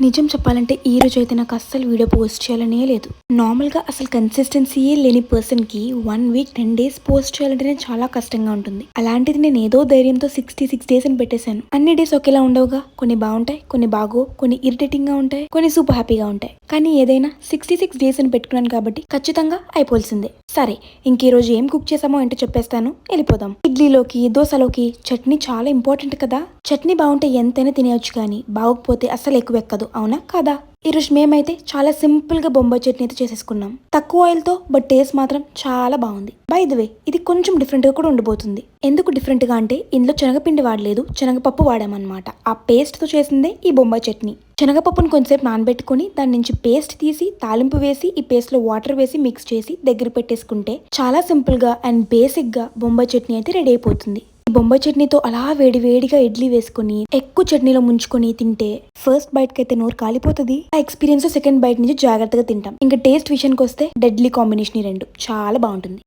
నిజం చెప్పాలంటే ఈ రోజు అయితే నాకు అస్సలు వీడియో పోస్ట్ చేయాలనే లేదు. నార్మల్గా అసలు కన్సిస్టెన్సీయే లేని పర్సన్కి 1 వీక్ 10 డేస్ పోస్ట్ చేయాలంటేనే చాలా కష్టంగా ఉంటుంది. అలాంటిది నేను ఏదో ధైర్యంతో 66 డేస్ అని పెట్టేశాను. అన్ని డేస్ ఒకేలా ఉండవుగా, కొన్ని బాగుంటాయి, కొన్ని బాగో, కొన్ని ఇరిటేటింగ్ గా ఉంటాయి, కొన్ని సూపర్ హ్యాపీగా ఉంటాయి. కానీ ఏదైనా 66 డేస్ అని పెట్టుకున్నాను కాబట్టి ఖచ్చితంగా అయిపోల్సిందే. సరే, ఇంక ఈ రోజు ఏం కుక్ చేసామో ఏంటో చెప్పేస్తాను, వెళ్ళిపోదాం. ఇడ్లీలోకి, దోశలోకి చట్నీ చాలా ఇంపార్టెంట్ కదా. చట్నీ బాగుంటే ఎంతైనా తినేయొచ్చు, కానీ బాగోకపోతే అస్సలు ఎక్కువ ఎక్కదు, అవునా కాదా? ఈరోజు మేమైతే చాలా సింపుల్ గా బొంబాయి చట్నీ అయితే చేసేసుకున్నాం. తక్కువ ఆయిల్ తో, బట్ టేస్ట్ మాత్రం చాలా బాగుంది. బై ద వే, ఇది కొంచెం డిఫరెంట్ గా కూడా ఉండబోతుంది. ఎందుకు డిఫరెంట్ గా అంటే ఇందులో శనగపిండి వాడలేదు, శనగపప్పు వాడామన్నమాట. ఆ పేస్ట్ తో చేసిందే ఈ బొంబాయి చట్నీ. శనగపప్పును కొంచెంసేపు నానబెట్టుకుని దాని నుంచి పేస్ట్ తీసి తాలింపు వేసి ఈ పేస్ట్ లో వాటర్ వేసి మిక్స్ చేసి దగ్గర పెట్టేసుకుంటే చాలా సింపుల్ గా అండ్ బేసిక్ గా బొంబాయి చట్నీ అయితే రెడీ అయిపోతుంది. బొంబాయి చట్నీతో అలా వేడి వేడిగా ఇడ్లీ వేసుకుని ఎక్కువ చట్నీలో ముంచుకొని తింటే ఫస్ట్ బైట్ కి అయితే నోరు కాలిపోతుంది. ఆ ఎక్స్పీరియన్స్ సెకండ్ బైట్ నుంచి జాగ్రత్తగా తింటాం. ఇంకా టేస్ట్ విషయానికి వస్తే డెడ్లీ కాంబినేషన్ ఈ రెండు చాలా బాగుంటుంది.